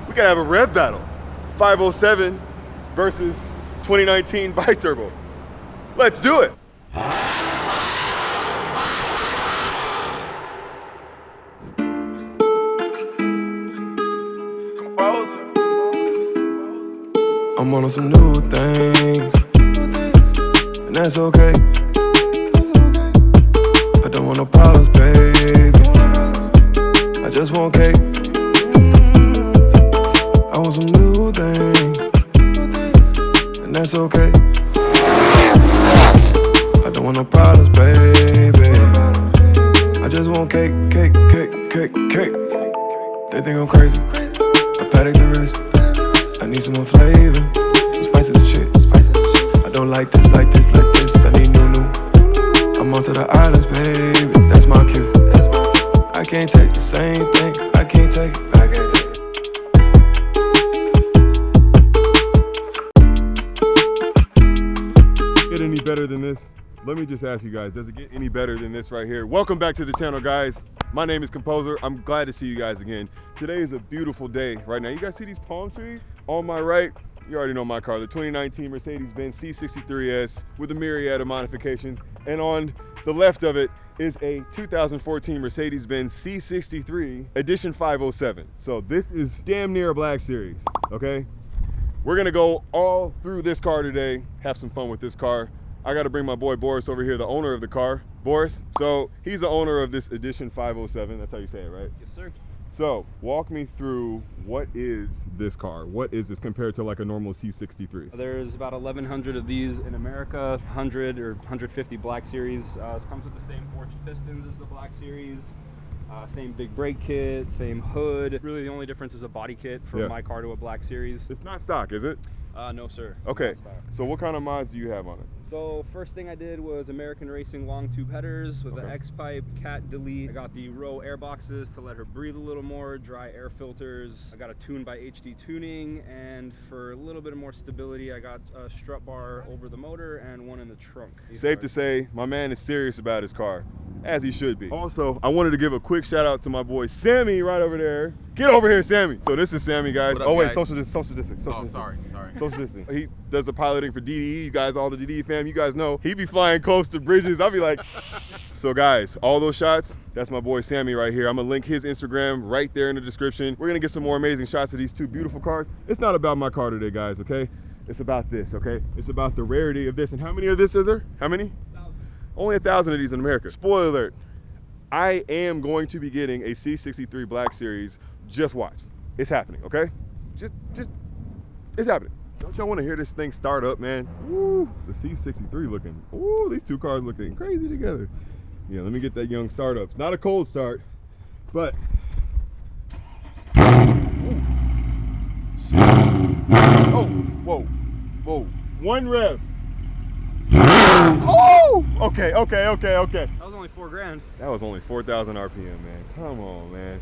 We gotta have a rev battle. 507 versus 2019 bi-turbo. Let's do it. I'm on some new things, and that's okay. I don't want no problems, baby. I just want cake. I want some new things, and that's okay. I don't want no problems, baby. I just want cake, cake, cake, cake, cake. They think I'm crazy. I panic the wrist. I need some more flavor, some spices and shit. I don't like this, like this, like this. I need new. I'm onto the islands, baby. That's my cue. I can't take the same thing. I can't take it. I can't take it. Get any better than this? Let me just ask you guys, does it get any better than this right here? Welcome back to the channel, guys. My name is Composer. I'm glad to see you guys again. Today is a beautiful day right now. You guys see these palm trees? On my right, you already know my car, the 2019 Mercedes-Benz c63s with a myriad of modifications. And on the left of it is a 2014 Mercedes-Benz C63 Edition 507. So this is damn near a black series, okay? We're gonna go all through this car today, have some fun with this car. I gotta bring my boy Boris over here, the owner of the car. Boris, so he's the owner of this Edition 507, that's how you say it, right? Yes, sir. So walk me through, what is this car? What is this compared to like a normal C63? There's about 1,100 of these in America, 100 or 150 Black Series. It comes with the same forged pistons as the Black Series, same big brake kit, same hood. Really the only difference is a body kit from my car to a Black Series. It's not stock, is it? No, sir. Okay, so what kind of mods do you have on it? So first thing I did was American Racing long tube headers with the X-pipe, cat delete. I got the row air boxes to let her breathe a little more, dry air filters. I got a tune by HD Tuning, and for a little bit of more stability, I got a strut bar over the motor and one in the trunk. Safe to say, my man is serious about his car, as he should be. Also, I wanted to give a quick shout out to my boy Sammy right over there. Get over here, Sammy. So this is Sammy, guys. What up, oh wait, guys? social distance. Oh, sorry. Social distance. He does the piloting for DDE. You guys, all the DDE fam, you guys know. He be flying close to bridges. I'll be like, so guys, all those shots, that's my boy Sammy right here. I'm gonna link his Instagram right there in the description. We're gonna get some more amazing shots of these two beautiful cars. It's not about my car today, guys, okay? It's about this, okay? It's about the rarity of this. And how many of this is there? How many? 1,000. Only 1,000 of these in America. Spoiler alert, I am going to be getting a C63 Black Series. Just watch. It's happening, okay? Just, it's happening. Don't y'all want to hear this thing start up, man? Woo, the C63 looking, ooh, these two cars looking crazy together. Yeah, let me get that young start up. It's not a cold start, but. Oh, whoa. One rev. Oh, okay. That was only $4,000. That was only 4,000 RPM, man. Come on, man.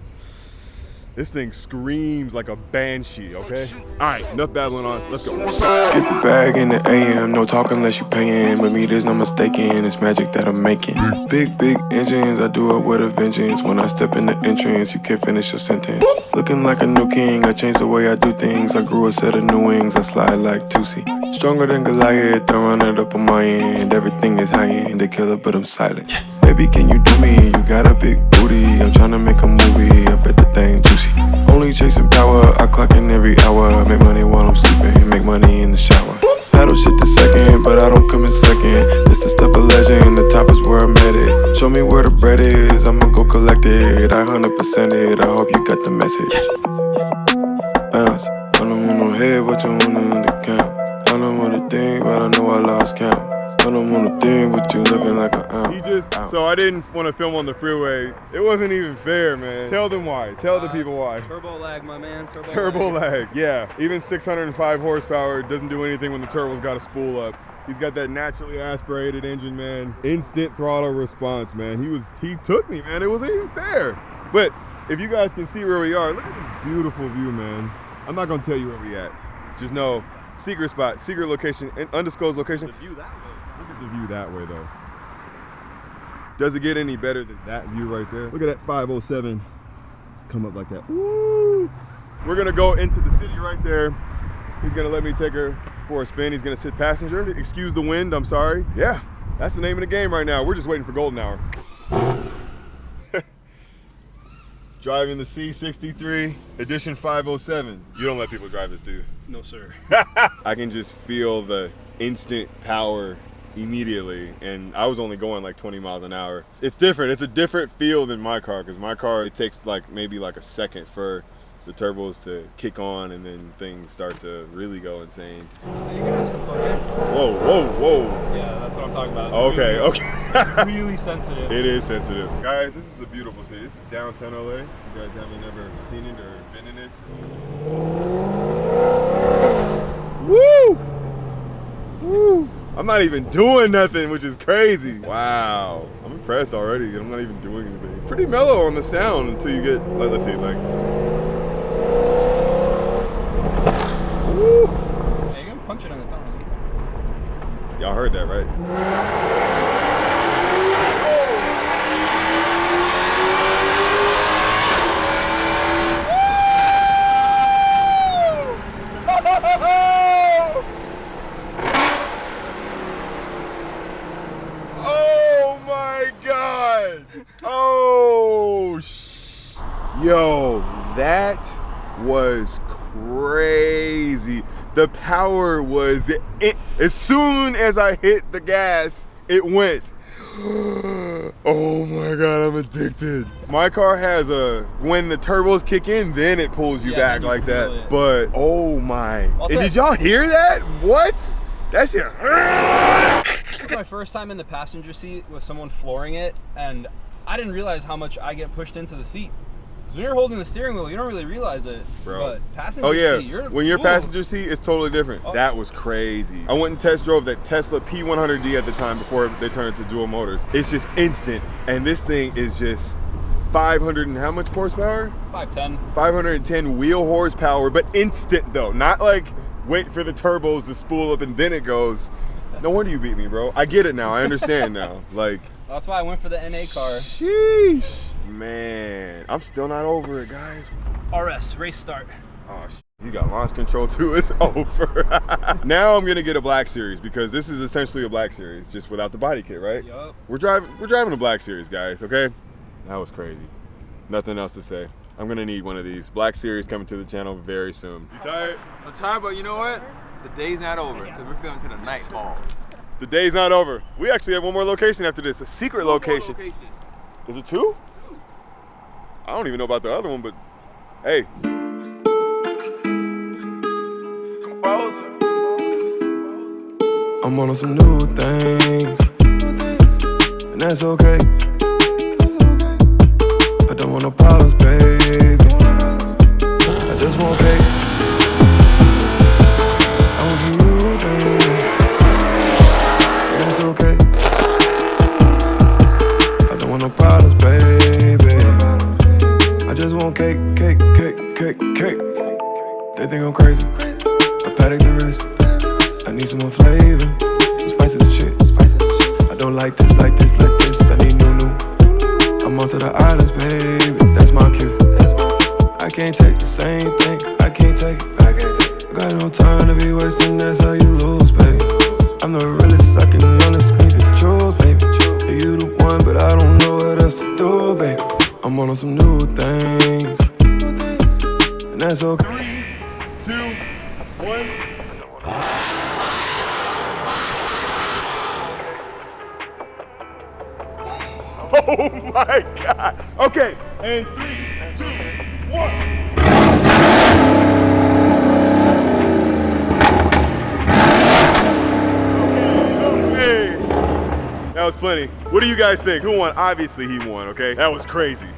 This thing screams like a banshee, okay? All right, enough babbling on. Let's go. Get the bag in the AM, no talk unless you paying. With me, there's no mistaking, it's magic that I'm making. Big engines, I do it with a vengeance. When I step in the entrance, you can't finish your sentence. Looking like a new king, I changed the way I do things. I grew a set of new wings, I slide like Tusi. Stronger than Goliath, I run it up on my end. Everything is high end, they killer, but I'm silent. Baby, can you do me? You got a big booty. I'm tryna make a movie, I bet the thing juicy. Only chasing power, I clock in every hour. Make money while I'm sleeping, make money in the shower. Battle shit the second, but I don't come in second. This is stuff a legend, the top is where I'm headed. Show me where the bread is, I'ma go collect it. I 100% it, I hope you got the message. Bounce, I don't want no head, what you want in the count. I don't wanna think, but I know I lost count. I don't wanna think, but you looking like an ounce. So I didn't want to film on the freeway. It wasn't even fair, man. Tell them why. Tell the people why. Turbo lag, my man. Turbo lag, yeah. Even 605 horsepower doesn't do anything when the turbo's got a spool up. He's got that naturally aspirated engine, man. Instant throttle response, man. He took me, man. It wasn't even fair. But if you guys can see where we are, look at this beautiful view, man. I'm not gonna tell you where we at. Just know, secret spot, secret location, and undisclosed location. The view that way. Look at the view that way, though. Does it get any better than that view right there? Look at that 507 come up like that. Woo! We're gonna go into the city right there. He's gonna let me take her for a spin. He's gonna sit passenger. Excuse the wind, I'm sorry. Yeah, that's the name of the game right now. We're just waiting for golden hour. Driving the C63 Edition 507. You don't let people drive this, do you? No, sir. I can just feel the instant power immediately, and I was only going like 20 miles an hour. It's different. It's a different feel than my car, because my car, it takes like maybe like a second for the turbos to kick on, and then things start to really go insane. You can have some fun. Whoa, whoa, whoa. Yeah, that's what I'm talking about. Okay, okay. It's really sensitive. It is sensitive. Guys, this is a beautiful city. This is downtown LA. If you guys haven't ever seen it or been in it. Woo! Woo! I'm not even doing nothing, which is crazy. Wow. I'm impressed already. I'm not even doing anything. Pretty mellow on the sound until you get, like, let's see, like. Woo! Yeah, you're gonna punch it on the tongue. Y'all heard that, right? Oh my God! Oh, yo, that was crazy. The power was it. As soon as I hit the gas, it went. Oh my God, I'm addicted. My car has a, when the turbos kick in, then it pulls you back like that. It. But oh my, and did y'all hear that? What? That shit. This was my first time in the passenger seat with someone flooring it, and I didn't realize how much I get pushed into the seat. When you're holding the steering wheel, you don't really realize it. Bro. But passenger seat, when you're passenger seat, it's totally different. Oh. That was crazy. I went and test drove that Tesla P100D at the time before they turned it to dual motors. It's just instant, and this thing is just 500 and how much horsepower? 510. 510 wheel horsepower, but instant though. Not like wait for the turbos to spool up and then it goes. No wonder you beat me, bro. I get it now. I understand now. Like. That's why I went for the NA car. Sheesh. Man, I'm still not over it, guys. RS, race start. Oh, you got launch control too. It's over. Now I'm gonna get a Black Series because this is essentially a Black Series, just without the body kit, right? Yup. We're driving a Black Series, guys. Okay. That was crazy. Nothing else to say. I'm gonna need one of these. Black Series coming to the channel very soon. You tired? I'm tired, but you know what? The day's not over because we're filming to the nightfall. The day's not over. We actually have one more location after this, a secret location. Is it two? I don't even know about the other one, but hey. I'm on some new things, and that's okay. I don't want no problems, baby. I just want cake. I'm on some new things, and that's okay. I don't want no problems, baby. I just want cake, cake, cake, cake, cake. They think I'm crazy. I paddock the wrist. I need some more flavor, some spices and shit. I don't like this, like this, like this. I need new. I'm onto the islands, baby. That's my cue. I can't take the same thing. I can't take it. I got no time to be wasting. That's how you lose, baby. I'm the realest. I can only speak the truth, baby. You the one, but I don't know what else to do, baby. I'm on some new things, and that's okay. 3, 2, 1. Oh my God. Okay, and 3, 2, 1. Okay. That was plenty. What do you guys think? Who won? Obviously he won, okay? That was crazy.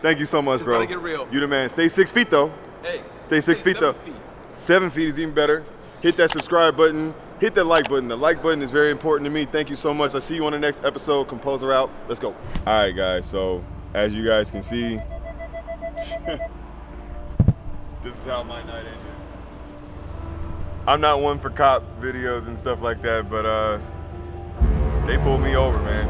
Thank you so much, bro. Get real. You the man. Stay 6 feet though. Hey. Stay 6 feet though. 7 feet is even better. Hit that subscribe button. Hit that like button. The like button is very important to me. Thank you so much. I'll see you on the next episode. Composer out. Let's go. All right, guys. So as you guys can see, this is how my night ended. I'm not one for cop videos and stuff like that, but they pulled me over, man.